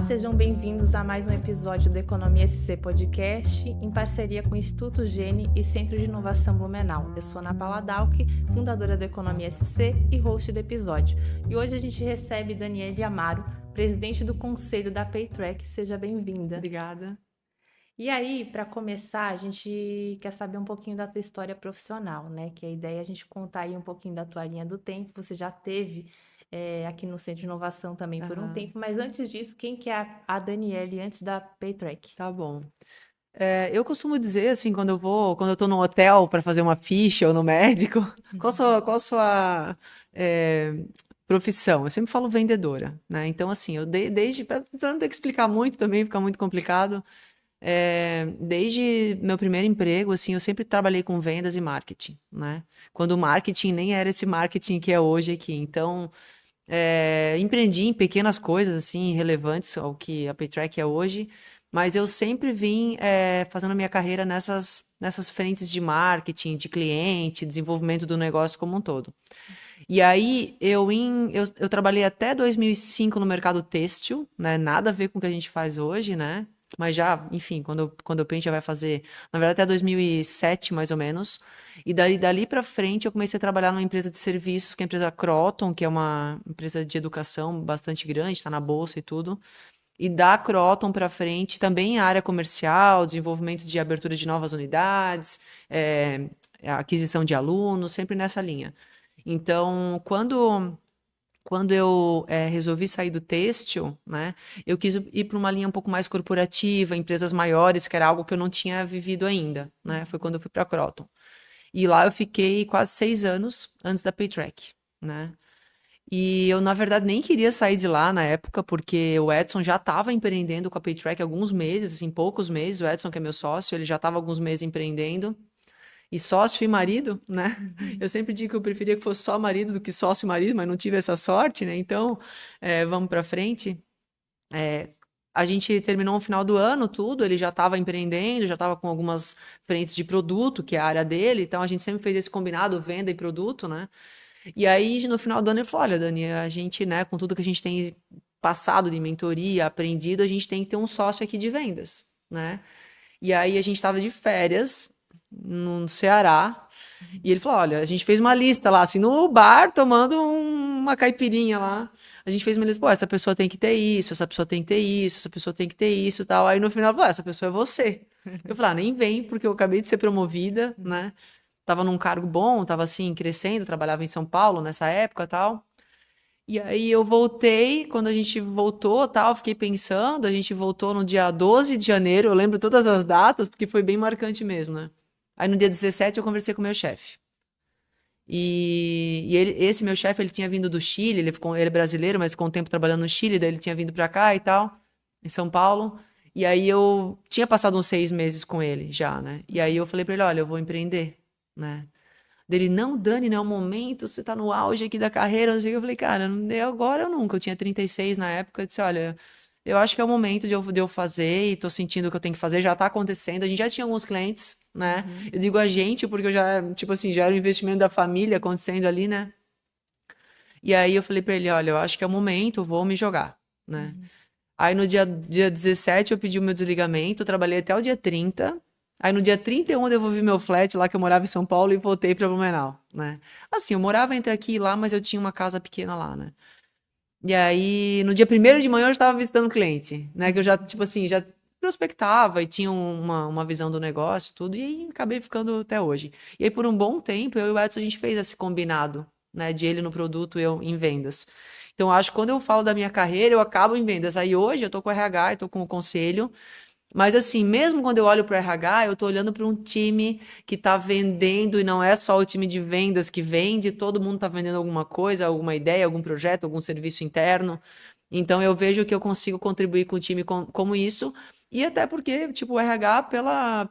sejam bem-vindos a mais um episódio do Economia SC Podcast, em parceria com o Instituto Gene e Centro de Inovação Blumenau. Eu sou Ana Paula Dalck, fundadora do Economia SC e host do episódio. E hoje a gente recebe Daniele Amaro, presidente do Conselho da Paytrack. Seja bem-vinda. Obrigada. E aí, para começar, a gente quer saber um pouquinho da tua história profissional, né? Que a ideia é a gente contar aí um pouquinho da tua linha do tempo. Você já teve aqui no Centro de Inovação também por um tempo, mas antes disso, quem que é a Daniele antes da Paytrack? Tá bom. Eu costumo dizer assim, quando eu tô no hotel para fazer uma ficha ou no médico, qual a sua profissão? Eu sempre falo vendedora, né? Então, assim, desde, pra não ter que explicar muito também, fica muito complicado. Desde meu primeiro emprego, assim, eu sempre trabalhei com vendas e marketing, né? Quando o marketing nem era esse marketing que é hoje aqui. Então, empreendi em pequenas coisas, assim, relevantes ao que a Paytrack é hoje, mas eu sempre vim fazendo a minha carreira nessas frentes de marketing, de cliente, desenvolvimento do negócio como um todo. E aí, eu trabalhei até 2005 no mercado têxtil, né? Nada a ver com o que a gente faz hoje, né? Mas já, enfim, quando eu penso, já vai fazer, na verdade, até 2007, mais ou menos. E dali para frente, eu comecei a trabalhar numa empresa de serviços, que é a empresa Croton, que é uma empresa de educação bastante grande, está na bolsa e tudo. E da Croton para frente, também em área comercial, desenvolvimento de abertura de novas unidades, aquisição de alunos, sempre nessa linha. Então, quando eu resolvi sair do têxtil, né, eu quis ir para uma linha um pouco mais corporativa, empresas maiores, que era algo que eu não tinha vivido ainda, né? Foi quando eu fui para a Croton. E lá eu fiquei quase 6 anos antes da Paytrack, né? E eu, na verdade, nem queria sair de lá na época, porque o Edson já estava empreendendo com a Paytrack há alguns meses, assim, poucos meses. O Edson, que é meu sócio, ele já estava há alguns meses empreendendo. E sócio e marido, né? Eu sempre digo que eu preferia que fosse só marido do que sócio e marido, mas não tive essa sorte, né? Então, vamos para frente. A gente terminou no final do ano tudo, ele já estava empreendendo, já estava com algumas frentes de produto, que é a área dele, então a gente sempre fez esse combinado, venda e produto, né? E aí, no final do ano, ele falou: olha, Dani, a gente, né, com tudo que a gente tem passado de mentoria, aprendido, a gente tem que ter um sócio aqui de vendas, né? E aí a gente estava de férias no Ceará. E ele falou: olha, a gente fez uma lista lá, assim, no bar, tomando uma caipirinha lá. A gente fez uma lista: pô, essa pessoa tem que ter isso, essa pessoa tem que ter isso, essa pessoa tem que ter isso e tal. Aí no final, falou: essa pessoa é você. Eu falei: nem vem, porque eu acabei de ser promovida, né? Tava num cargo bom, tava assim, crescendo, trabalhava em São Paulo nessa época e tal. E aí eu voltei, quando a gente voltou, tal, fiquei pensando, a gente voltou no dia 12 de janeiro, eu lembro todas as datas, porque foi bem marcante mesmo, né? Aí no dia 17 eu conversei com o meu chefe. Esse meu chefe, ele tinha vindo do Chile, ele é brasileiro, mas ficou um tempo trabalhando no Chile, daí ele tinha vindo pra cá e tal, em São Paulo. E aí eu tinha passado uns 6 meses com ele já, né? E aí eu falei pra ele: olha, eu vou empreender, né? Dele: não, Dani, não é o momento, você tá no auge aqui da carreira, não sei o que. Eu falei: cara, agora ou nunca. Eu tinha 36 na época, eu disse: olha, eu acho que é o momento de eu fazer e tô sentindo o que eu tenho que fazer, já tá acontecendo. A gente já tinha alguns clientes, né? Eu digo a gente, porque eu já, tipo assim, já era um investimento da família acontecendo ali, né? E aí eu falei pra ele: olha, eu acho que é o momento, vou me jogar, né? Aí no dia 17 eu pedi o meu desligamento, eu trabalhei até o dia 30. Aí no dia 31 eu devolvi meu flat lá que eu morava em São Paulo e voltei para Blumenau, né? Assim, eu morava entre aqui e lá, mas eu tinha uma casa pequena lá, né? E aí no dia 1º de manhã eu já estava visitando cliente, né? Que eu já, tipo assim, já prospectava e tinha uma visão do negócio, tudo, e aí acabei ficando até hoje. E aí por um bom tempo eu e o Edson a gente fez esse combinado, né? De ele no produto e eu em vendas. Então, acho que quando eu falo da minha carreira, eu acabo em vendas. Aí hoje eu tô com o RH, eu tô com o conselho. Mas assim, mesmo quando eu olho para o RH, eu tô olhando para um time que está vendendo e não é só o time de vendas que vende, todo mundo está vendendo alguma coisa, alguma ideia, algum projeto, algum serviço interno. Então eu vejo que eu consigo contribuir com o time como isso, e até porque, tipo, o RH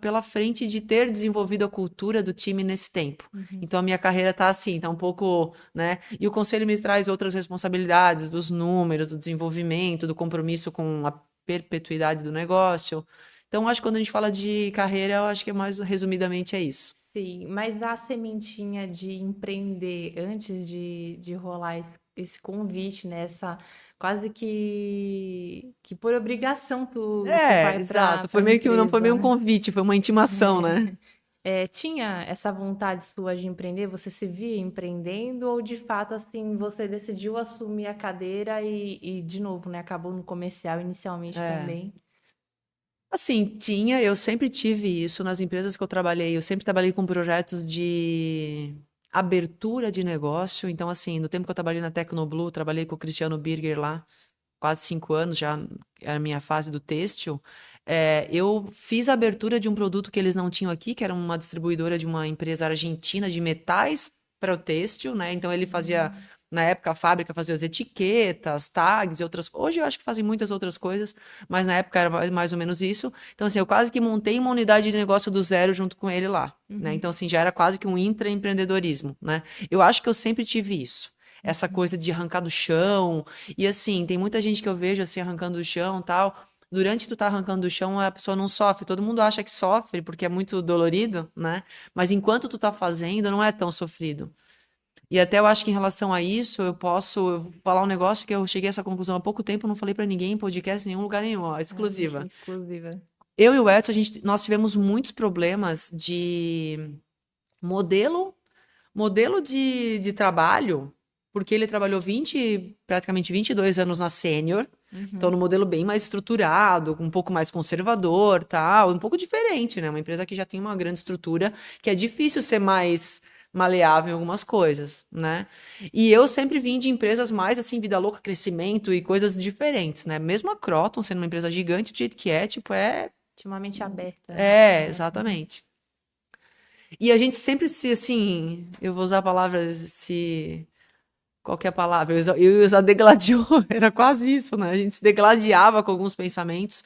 pela frente de ter desenvolvido a cultura do time nesse tempo. Então a minha carreira tá assim, tá um pouco, né? E o conselho me traz outras responsabilidades, dos números, do desenvolvimento, do compromisso com a perpetuidade do negócio. Então, acho que quando a gente fala de carreira, eu acho que é mais resumidamente é isso. Sim, mas a sementinha de empreender antes de rolar esse convite, né? Essa quase que por obrigação tu vai Exato. Foi para a meio que não foi empresa, meio um né? convite, foi uma intimação, né? Tinha essa vontade sua de empreender? Você se via empreendendo ou de fato assim você decidiu assumir a cadeira e de novo, né? Acabou no comercial inicialmente É. também. Assim, eu sempre tive isso nas empresas que eu sempre trabalhei com projetos de abertura de negócio. Então, assim, no tempo que eu trabalhei na Tecnoblue, trabalhei com o Cristiano Birger lá, quase 5 anos, já era a minha fase do têxtil. Eu fiz a abertura de um produto que eles não tinham aqui, que era uma distribuidora de uma empresa argentina de metais para o têxtil, né? Então ele fazia, na época, a fábrica fazia as etiquetas, tags e outras coisas. Hoje eu acho que fazem muitas outras coisas, mas na época era mais ou menos isso. Então, assim, eu quase que montei uma unidade de negócio do zero junto com ele lá, né? Uhum, Então, assim, já era quase que um intraempreendedorismo, né? Eu acho que eu sempre tive isso. Essa uhum. coisa de arrancar do chão. E assim, tem muita gente que eu vejo assim arrancando do chão, tal. Durante que tu tá arrancando do chão, a pessoa não sofre. Todo mundo acha que sofre porque é muito dolorido, né? Mas enquanto tu tá fazendo, não é tão sofrido. E até eu acho que em relação a isso, eu vou falar um negócio que eu cheguei a essa conclusão há pouco tempo, não falei pra ninguém em podcast, em nenhum lugar nenhum, ó, exclusiva. Exclusiva. Eu e o Edson, nós tivemos muitos problemas de modelo de trabalho, porque ele trabalhou praticamente 22 anos na sênior, então Uhum. no modelo bem mais estruturado, um pouco mais conservador, tal, um pouco diferente, né? Uma empresa que já tem uma grande estrutura, que é difícil ser mais maleável em algumas coisas, né? E eu sempre vim de empresas mais assim, vida louca, crescimento e coisas diferentes, né? Mesmo a Croton sendo uma empresa gigante, do jeito que é, tipo, Ultimamente aberta, né? exatamente. E a gente sempre se, assim, eu vou usar a palavra se. Qualquer palavra, eu ia usar degladiou, era quase isso, né? A gente se degladiava com alguns pensamentos,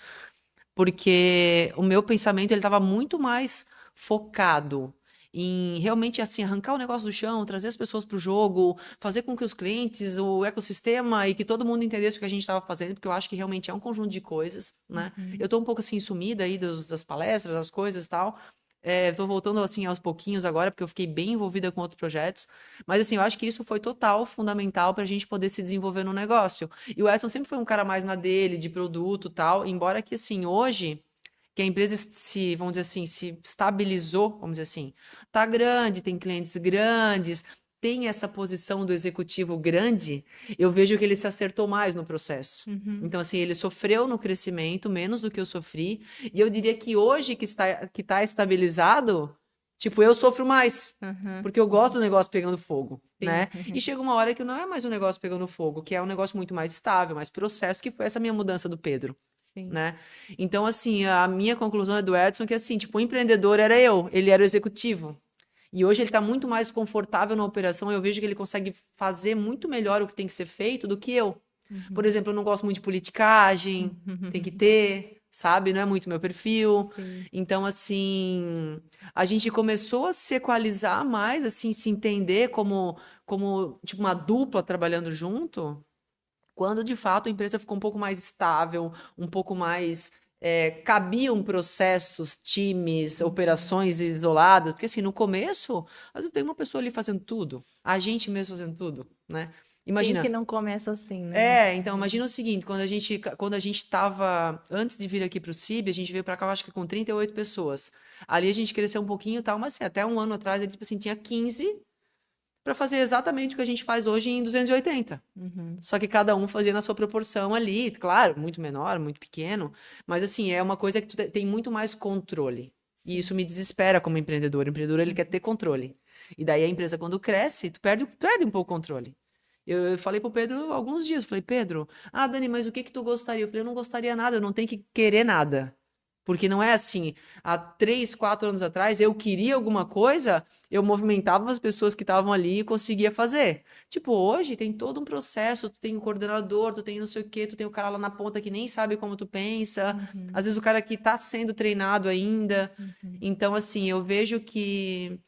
porque o meu pensamento ele estava muito mais focado em realmente assim arrancar o negócio do chão, trazer as pessoas para o jogo, fazer com que os clientes, o ecossistema e que todo mundo entendesse o que a gente estava fazendo, porque eu acho que realmente é um conjunto de coisas, né? Eu Uhum. estou um pouco assim sumida aí das palestras, das coisas e tal. Estou voltando assim aos pouquinhos agora, porque eu fiquei bem envolvida com outros projetos. Mas assim, eu acho que isso foi total, fundamental para a gente poder se desenvolver no negócio. E o Edson sempre foi um cara mais na dele, de produto e tal, embora que assim, hoje que a empresa se, vamos dizer assim, se estabilizou, vamos dizer assim, tá grande, tem clientes grandes, tem essa posição do executivo grande, eu vejo que ele se acertou mais no processo. Uhum. Então, assim, ele sofreu no crescimento menos do que eu sofri, e eu diria que hoje que está estabilizado, tipo, eu sofro mais, Uhum. porque eu gosto do negócio pegando fogo, Sim. né? E chega uma hora que não é mais um negócio pegando fogo, que é um negócio muito mais estável, mais processo, que foi essa minha mudança do Pedro, Sim. né? Então, assim, a minha conclusão é do Edson que, assim, tipo, o empreendedor era eu, ele era o executivo. E hoje ele está muito mais confortável na operação, eu vejo que ele consegue fazer muito melhor o que tem que ser feito do que eu. Por Uhum. exemplo, eu não gosto muito de politicagem, tem que ter, sabe? Não é muito meu perfil. Sim. Então, assim, a gente começou a se equalizar mais, assim, se entender como tipo, uma dupla trabalhando junto, quando de fato a empresa ficou um pouco mais estável, um pouco mais. Cabiam processos, times, Uhum. operações isoladas, porque assim, no começo, às vezes tem uma pessoa ali fazendo tudo, a gente mesmo fazendo tudo, né? Quem que Imagina. não começa assim, né? Então, imagina o seguinte, quando a gente estava, antes de vir aqui para o CIB, a gente veio para cá, eu acho que com 38 pessoas. Ali a gente cresceu um pouquinho e tal, mas assim, até um ano atrás, ele, tipo assim, tinha 15 para fazer exatamente o que a gente faz hoje em 280. Uhum. Só que cada um fazia na sua proporção ali, claro, muito menor, muito pequeno, mas assim, é uma coisa que tu tem muito mais controle. E Sim. isso me desespera como empreendedor. O empreendedor, ele quer ter controle. E daí a empresa, quando cresce, tu perde um pouco o controle. Eu falei pro Pedro alguns dias, falei, Pedro, Dani, mas o que que tu gostaria? Eu falei, eu não gostaria nada, eu não tenho que querer nada. Porque não é assim, há 3, 4 anos atrás, eu queria alguma coisa, eu movimentava as pessoas que estavam ali e conseguia fazer. Tipo, hoje tem todo um processo, tu tem um coordenador, tu tem não sei o quê, tu tem o cara lá na ponta que nem sabe como tu pensa, Uhum. às vezes o cara que tá sendo treinado ainda. Uhum. Então, assim, eu vejo que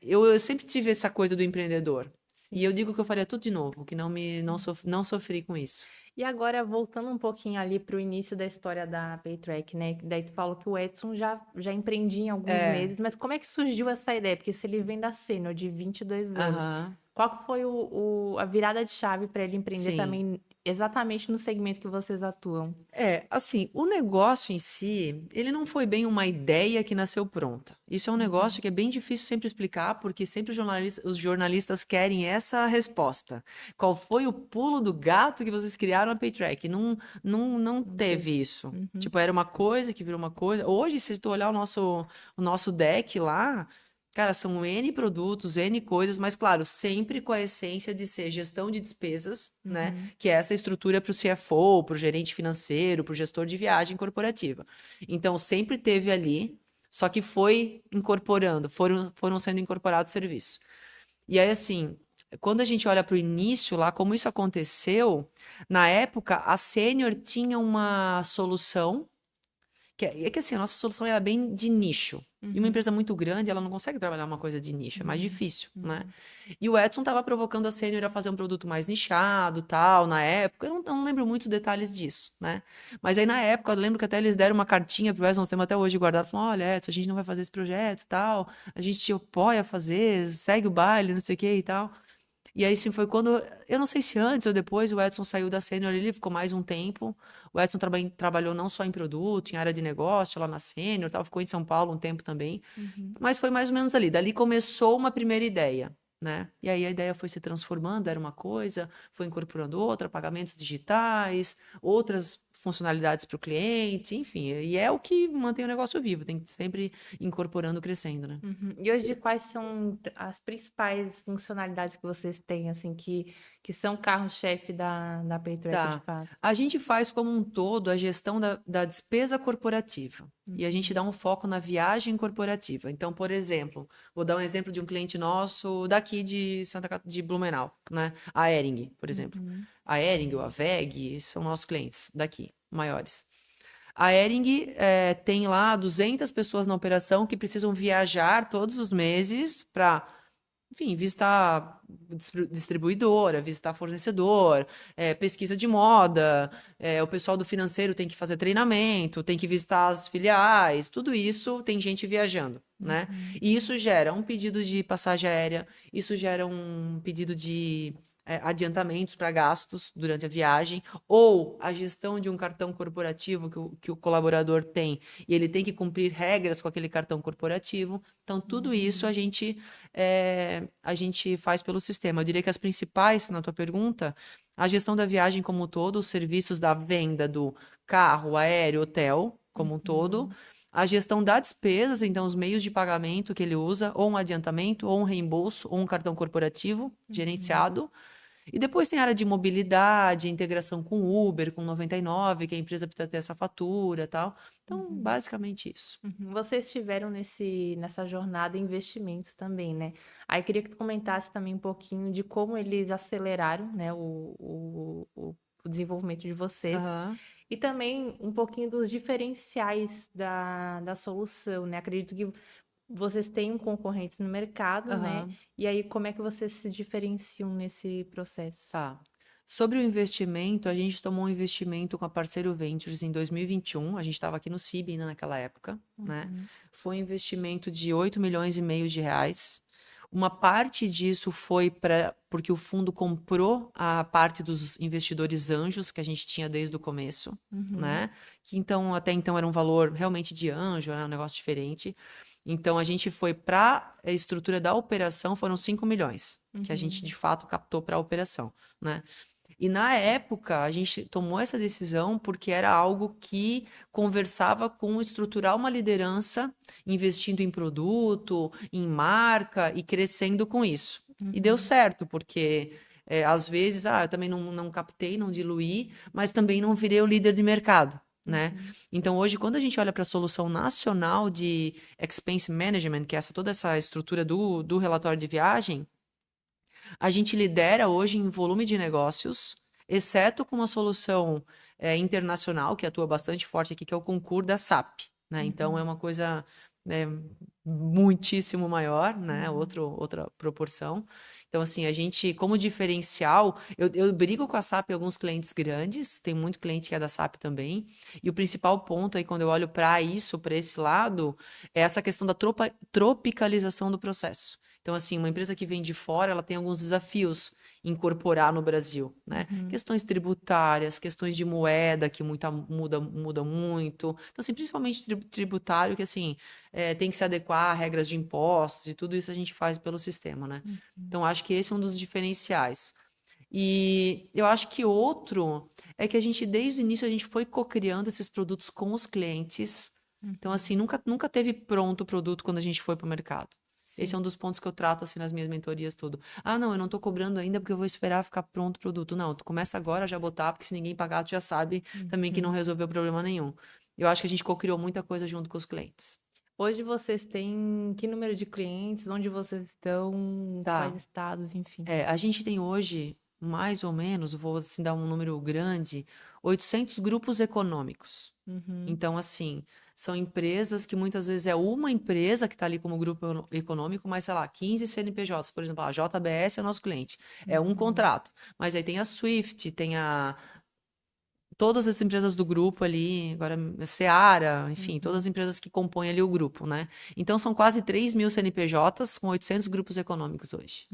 eu sempre tive essa coisa do empreendedor. E Sim. eu digo que eu faria tudo de novo, que não sofri com isso. E agora, voltando um pouquinho ali para o início da história da Paytrack, né? Daí tu falou que o Edson já empreendia em alguns É, meses, mas como é que surgiu essa ideia? Porque se ele vem da sênior de 22 anos, aham, qual que foi a virada de chave para ele empreender sim. também exatamente no segmento que vocês atuam? Assim, o negócio em si, ele não foi bem uma ideia que nasceu pronta. Isso é um negócio que é bem difícil sempre explicar, porque sempre os jornalistas querem essa resposta. Qual foi o pulo do gato que vocês criaram a Paytrack? Não Não teve. teve isso. Uhum. Tipo, era uma coisa que virou uma coisa. Hoje, se tu olhar o nosso deck lá, cara, são N produtos, N coisas, mas claro, sempre com a essência de ser gestão de despesas, né? Uhum. Que é essa estrutura para o CFO, para o gerente financeiro, para o gestor de viagem corporativa. Então, sempre teve ali, só que foi incorporando, foram sendo incorporados serviços. E aí, assim, quando a gente olha para o início lá, como isso aconteceu, na época, a Sênior tinha uma solução que assim, a nossa solução era bem de nicho. E uma Uhum. empresa muito grande, ela não consegue trabalhar uma coisa de nicho, é mais Uhum. difícil, né? Uhum. E o Edson estava provocando a Sênior a fazer um produto mais nichado, tal, na época. Eu não lembro muito detalhes disso, né? Mas aí, na época, eu lembro que até eles deram uma cartinha pro Edson, nós temos até hoje guardado, falando, olha, Edson, a gente não vai fazer esse projeto, tal, a gente te apoia a fazer, segue o baile, não sei o que e tal. E aí, sim, foi quando. Eu não sei se antes ou depois o Edson saiu da Sênior, ele ficou mais um tempo. O Edson trabalhou não só em produto, em área de negócio, lá na Sênior, tal, ficou em São Paulo um tempo também. Uhum. Mas foi mais ou menos ali. Dali começou uma primeira ideia, né? E aí a ideia foi se transformando, era uma coisa, foi incorporando outra, pagamentos digitais, outras funcionalidades para o cliente, enfim. E é o que mantém o negócio vivo, tem que sempre incorporando, crescendo, né? Uhum. E hoje, quais são as principais funcionalidades que vocês têm, assim, que são carro-chefe da Paytrack, de Tá. fato? A gente faz como um todo a gestão da despesa corporativa. E a gente Uhum. dá um foco na viagem corporativa. Então, por exemplo, vou dar um exemplo de um cliente nosso daqui de de Blumenau, né? A Hering, por exemplo. Uhum. A Hering ou a VEG são nossos clientes daqui, maiores. A Hering tem lá 200 pessoas na operação que precisam viajar todos os meses para, enfim, visitar distribuidora, visitar fornecedor, pesquisa de moda, o pessoal do financeiro tem que fazer treinamento, tem que visitar as filiais, tudo isso tem gente viajando, né? Uhum. E isso gera um pedido de passagem aérea, isso gera um pedido de adiantamentos para gastos durante a viagem, ou a gestão de um cartão corporativo que o colaborador tem, e ele tem que cumprir regras com aquele cartão corporativo. Então, tudo isso Uhum. a gente faz pelo sistema. Eu diria que as principais, na tua pergunta, a gestão da viagem como um todo, os serviços da venda do carro, aéreo, hotel, como um todo, Uhum. a gestão da despesas, então os meios de pagamento que ele usa, ou um adiantamento, ou um reembolso, ou um cartão corporativo Uhum. gerenciado. E depois tem a área de mobilidade, integração com Uber, com 99, que a empresa precisa ter essa fatura e tal. Então, Uhum. basicamente isso. Uhum. Vocês tiveram nessa jornada investimentos também, né? Aí queria que tu comentasse também um pouquinho de como eles aceleraram, né, o desenvolvimento de vocês. Aham, E também um pouquinho dos diferenciais da solução, né? Acredito que vocês têm concorrentes no mercado, né? aham. E aí, como é que vocês se diferenciam nesse processo? Tá. Sobre o investimento, a gente tomou um investimento com a Parceiro Ventures em 2021. A gente estava aqui no CIB ainda naquela época, né? Uhum. Foi um investimento de 8,5 milhões de reais. Uma parte disso foi porque o fundo comprou a parte dos investidores anjos que a gente tinha desde o começo, Uhum. né? Que então até então era um valor realmente de anjo, era um negócio diferente. Então a gente foi para a estrutura da operação, foram 5 milhões que a gente Uhum. de fato captou para a operação, né? E na época a gente tomou essa decisão porque era algo que conversava com estruturar uma liderança, investindo em produto, em marca e crescendo com isso. E deu Uhum. certo, porque às vezes, eu também não captei, não diluí, mas também não virei o líder de mercado. Né? Uhum. Então, hoje, quando a gente olha para a solução nacional de expense management, que é toda essa estrutura do relatório de viagem, a gente lidera hoje em volume de negócios, exceto com uma solução internacional, que atua bastante forte aqui, que é o Concur da SAP. Né? Então, é Uhum. uma coisa muitíssimo maior, né? Uhum. Outra proporção. Então, assim, a gente, como diferencial, eu brigo com a SAP em alguns clientes grandes, tem muito cliente que é da SAP também, e o principal ponto aí, quando eu olho para isso, para esse lado, é essa questão da tropicalização do processo. Então, assim, uma empresa que vem de fora, ela tem alguns desafios em incorporar no Brasil, né? Questões tributárias, questões de moeda, que muda muito. Então, assim, principalmente tributário, que, assim, tem que se adequar a regras de impostos e tudo isso a gente faz pelo sistema, né? Então, acho que esse é um dos diferenciais. E eu acho que outro é que a gente, desde o início, a gente foi co-criando esses produtos com os clientes. Então, assim, nunca teve pronto o produto quando a gente foi para o mercado. Esse é um dos pontos que eu trato, assim, nas minhas mentorias, tudo. Ah, não, eu não estou cobrando ainda porque eu vou esperar ficar pronto o produto. Não, tu começa agora a já botar, porque se ninguém pagar, tu já sabe também que não resolveu problema nenhum. Eu acho que a gente co-criou muita coisa junto com os clientes. Hoje vocês têm que número de clientes? Onde vocês estão? Quais Tá. estados, enfim. A gente tem hoje, mais ou menos, vou assim dar um número grande, 800 grupos econômicos. Então, assim, são empresas que muitas vezes é uma empresa que está ali como grupo econômico, mas, sei lá, 15 CNPJs, por exemplo, a JBS é o nosso cliente, é um contrato. Mas aí tem a Swift, tem todas as empresas do grupo ali, agora Seara, enfim, todas as empresas que compõem ali o grupo, né? Então, são quase 3.000 CNPJs com 800 grupos econômicos hoje.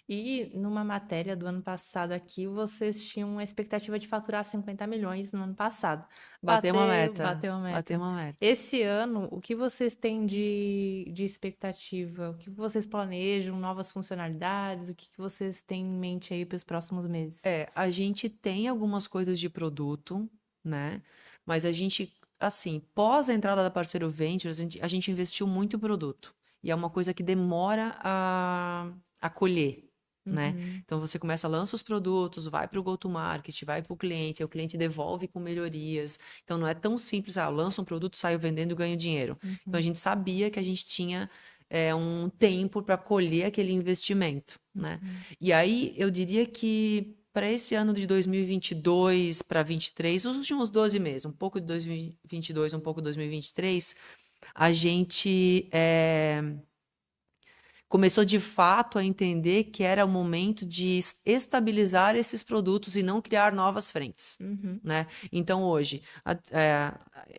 E numa matéria do ano passado aqui, vocês tinham uma expectativa de faturar 50 milhões no ano passado. Bater uma meta, Bateu a bater meta. uma meta. Esse ano, o que vocês têm de expectativa? O que vocês planejam? Novas funcionalidades? O que vocês têm em mente aí para os próximos meses? A gente tem algumas coisas de produto, né? Mas a gente, assim, pós a entrada da Parceiro Ventures, a gente investiu muito em produto. E é uma coisa que demora a colher, né? Então você começa, lança os produtos, vai para o go-to-market, vai para o cliente, aí o cliente devolve com melhorias. Então não é tão simples, lança um produto, saio vendendo e ganho dinheiro. Então a gente sabia que a gente tinha um tempo para colher aquele investimento, né? E aí eu diria que para esse ano de 2022 para 2023, os últimos 12 meses, um pouco de 2022, um pouco de 2023, a gente começou de fato a entender que era o momento de estabilizar esses produtos e não criar novas frentes, né? Então hoje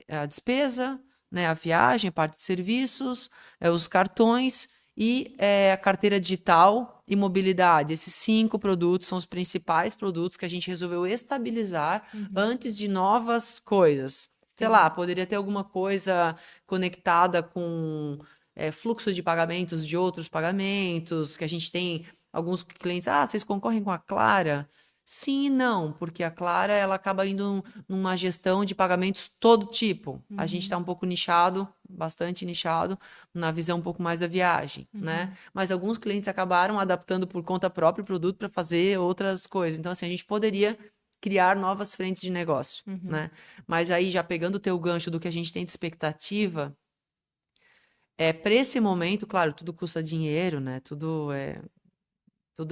a despesa, né, a viagem, a parte de serviços, os cartões e a carteira digital e mobilidade. Esses 5 produtos são os principais produtos que a gente resolveu estabilizar antes de novas coisas. Sei lá, poderia ter alguma coisa conectada com fluxo de pagamentos de outros pagamentos, que a gente tem alguns clientes, vocês concorrem com a Clara? Sim e não, porque a Clara ela acaba indo numa gestão de pagamentos todo tipo. A gente está um pouco nichado, bastante nichado, na visão um pouco mais da viagem, né? Mas alguns clientes acabaram adaptando por conta própria o produto para fazer outras coisas. Então, assim, a gente poderia criar novas frentes de negócio, né? Mas aí, já pegando o teu gancho do que a gente tem de expectativa, para esse momento, claro, tudo custa dinheiro, né? Tudo é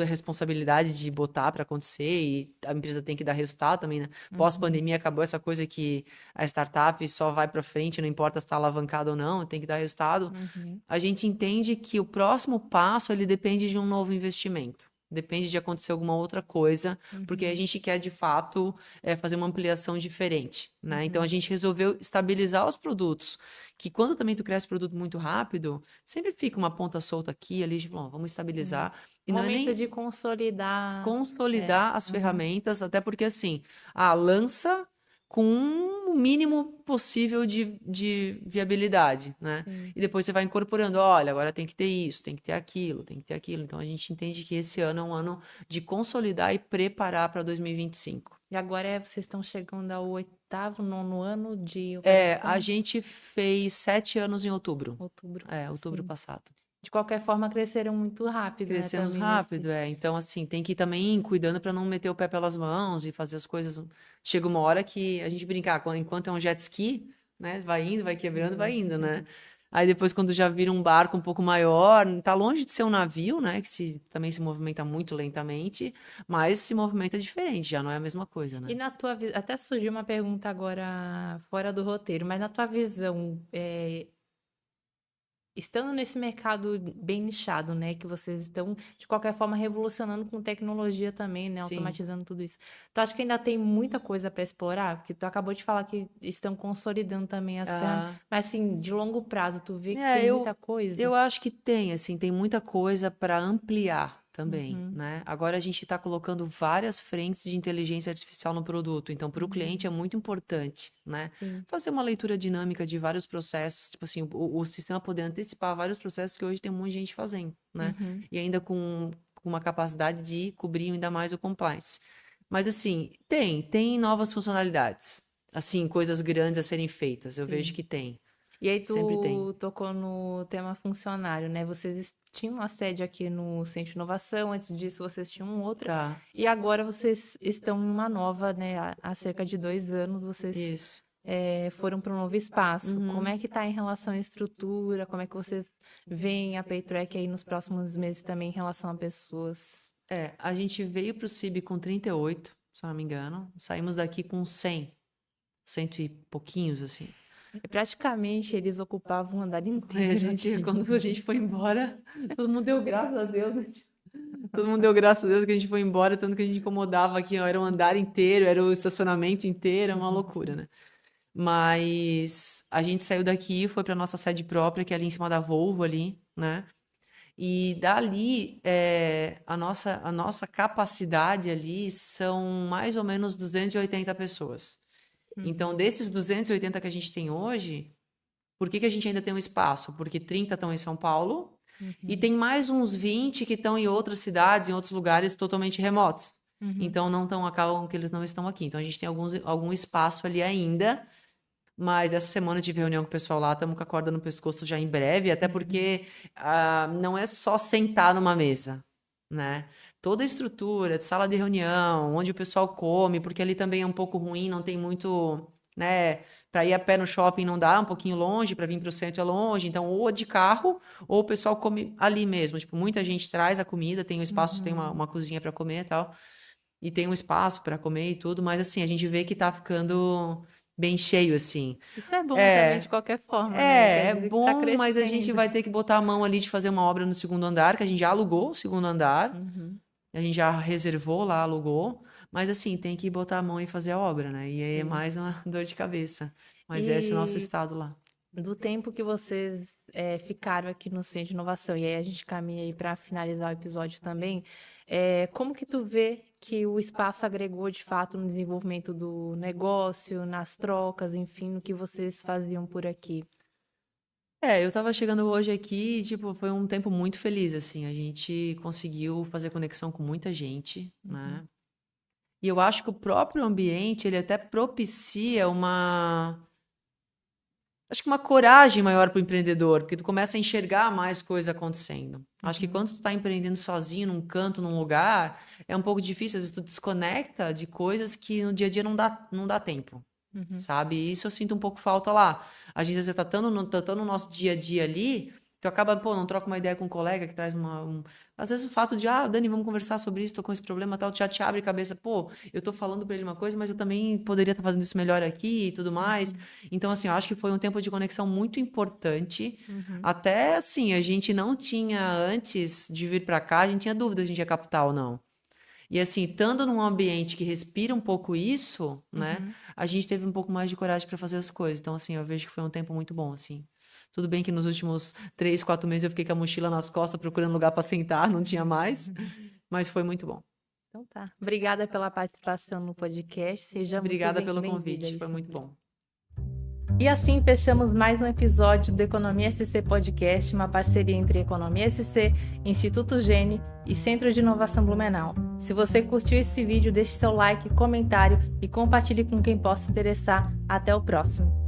responsabilidade de botar para acontecer e a empresa tem que dar resultado também, né? Pós-pandemia acabou essa coisa que a startup só vai para frente, não importa se está alavancada ou não, tem que dar resultado. A gente entende que o próximo passo ele depende de um novo investimento. Depende de acontecer alguma outra coisa, porque a gente quer, de fato, fazer uma ampliação diferente, né? Então, a gente resolveu estabilizar os produtos, que quando também tu cresce produto muito rápido, sempre fica uma ponta solta aqui, ali, de, bom, vamos estabilizar. E não é Momento nem de consolidar. consolidar as ferramentas, até porque, assim, lança com o mínimo possível de viabilidade, né? Sim. E depois você vai incorporando, olha, agora tem que ter isso, tem que ter aquilo, tem que ter aquilo. Então, a gente entende que esse ano é um ano de consolidar e preparar para 2025. E agora vocês estão chegando ao 8º, 9º ano de A operação? gente fez 7 anos em outubro. Outubro. Outubro Sim. passado. De qualquer forma, cresceram muito rápido, né? Crescemos Também rápido, Então, assim, tem que ir também cuidando para não meter o pé pelas mãos e fazer as coisas. Chega uma hora que a gente brincar, enquanto é um jet ski, né? Vai indo, vai quebrando, vai indo, né? Aí depois, quando já vira um barco um pouco maior, tá longe de ser um navio, né? Que também se movimenta muito lentamente, mas se movimenta diferente, já não é a mesma coisa, E né? na tua visão, até surgiu uma pergunta agora fora do roteiro, mas na tua visão, estando nesse mercado bem nichado, né, que vocês estão, de qualquer forma, revolucionando com tecnologia também, né, Sim. automatizando tudo isso. Tu acha que ainda tem muita coisa para explorar? Porque tu acabou de falar que estão consolidando também as ferramentas, mas assim, de longo prazo, tu vê que tem muita coisa? Eu acho que tem, assim, tem muita coisa para ampliar também, Uhum. né? Agora a gente está colocando várias frentes de inteligência artificial no produto, então para o cliente é muito importante, né? Sim. Fazer uma leitura dinâmica de vários processos, tipo assim, o sistema poder antecipar vários processos que hoje tem um monte de gente fazendo, né? Uhum. E ainda com uma capacidade de cobrir ainda mais o compliance. Mas assim, tem novas funcionalidades, assim, coisas grandes a serem feitas, eu vejo Sim. que tem. E aí Sempre tem. tu tocou no tema funcionário, né? Vocês tinham uma sede aqui no Centro de Inovação, antes disso vocês tinham outra, Tá, e agora vocês estão em uma nova, né? Há cerca de 2 anos vocês isso. foram para um novo espaço. Como Uhum. é que está em relação à estrutura? Como é que vocês veem a Paytrack aí nos próximos meses também em relação a pessoas? A gente veio para o CIB com 38, se eu não me engano. Saímos daqui com 100, cento e pouquinhos, assim. Praticamente eles ocupavam o andar Aí inteiro aqui. quando a gente foi embora, todo mundo deu graças a Deus, né? Todo mundo deu graças a Deus que a gente foi embora, tanto que a gente incomodava aqui, ó, era o andar inteiro, era o estacionamento inteiro, é uma loucura, né? Mas a gente saiu daqui, foi para nossa sede própria, que é ali em cima da Volvo ali, né? E dali, a nossa capacidade ali são mais ou menos 280 pessoas. Então, Uhum. desses 280 que a gente tem hoje, por que a gente ainda tem um espaço? Porque 30 estão em São Paulo e Uhum. tem mais uns 20 que estão em outras cidades, em outros lugares totalmente remotos. Uhum. Então, acabam que eles não estão aqui. Então, a gente tem algum espaço ali ainda. Mas essa semana eu tive reunião com o pessoal lá, estamos com a corda no pescoço já em breve, até porque não é só sentar numa mesa, né? Toda a estrutura de sala de reunião, onde o pessoal come, porque ali também é um pouco ruim, não tem muito, né? Para ir a pé no shopping não dá, um pouquinho longe, para vir para o centro é longe, então ou de carro, ou o pessoal come ali mesmo. Tipo, muita gente traz a comida, tem um espaço, tem Uhum. uma cozinha para comer e tal, e tem um espaço para comer e tudo, mas assim, a gente vê que tá ficando bem cheio, assim. Isso é bom também, de É, qualquer forma, né? Quer é dizer que tá bom, mas a gente crescendo. vai ter que botar a mão ali de fazer uma obra no segundo andar, que a gente já alugou o segundo andar, Uhum. a gente já reservou lá, alugou, mas assim, tem que botar a mão e fazer a obra, né? E aí é Sim. mais uma dor de cabeça. Mas é esse o nosso E estado lá. do tempo que vocês ficaram aqui no Centro de Inovação, e aí a gente caminha aí para finalizar o episódio também, como que tu vê que o espaço agregou de fato no desenvolvimento do negócio, nas trocas, enfim, no que vocês faziam por aqui? Eu tava chegando hoje aqui, e, tipo, foi um tempo muito feliz, assim. A gente conseguiu fazer conexão com muita gente, Uhum. né? E eu acho que o próprio ambiente, ele até propicia acho que uma coragem maior para o empreendedor, porque tu começa a enxergar mais coisa acontecendo. Acho que Uhum. quando tu está empreendendo sozinho, num canto, num lugar, é um pouco difícil, às vezes tu desconecta de coisas que no dia a dia não dá tempo, Uhum. sabe? E isso eu sinto um pouco falta lá. Às vezes você tá tão no nosso dia a dia ali, tu acaba, pô, não troca uma ideia com um colega que traz Às vezes o fato de, Dani, vamos conversar sobre isso, tô com esse problema tal, já te abre a cabeça, pô, eu tô falando para ele uma coisa, mas eu também poderia estar fazendo isso melhor aqui e tudo mais. Uhum. Então, assim, eu acho que foi um tempo de conexão muito importante. Uhum. Até, assim, a gente não tinha, antes de vir para cá, a gente tinha dúvida se a gente ia captar ou não. E assim, estando num ambiente que respira um pouco isso, né? Uhum. A gente teve um pouco mais de coragem para fazer as coisas. Então, assim, eu vejo que foi um tempo muito bom, assim. Tudo bem que nos últimos 3, 4 meses eu fiquei com a mochila nas costas procurando lugar para sentar, não tinha mais, mas foi muito bom. Então tá. Obrigada pela participação no podcast. Seja muito Obrigada pelo bem-vinda convite, aí foi muito sempre. bom. E assim fechamos mais um episódio do Economia SC Podcast, uma parceria entre Economia SC, Instituto Gene e Centro de Inovação Blumenau. Se você curtiu esse vídeo, deixe seu like, comentário e compartilhe com quem possa interessar. Até o próximo!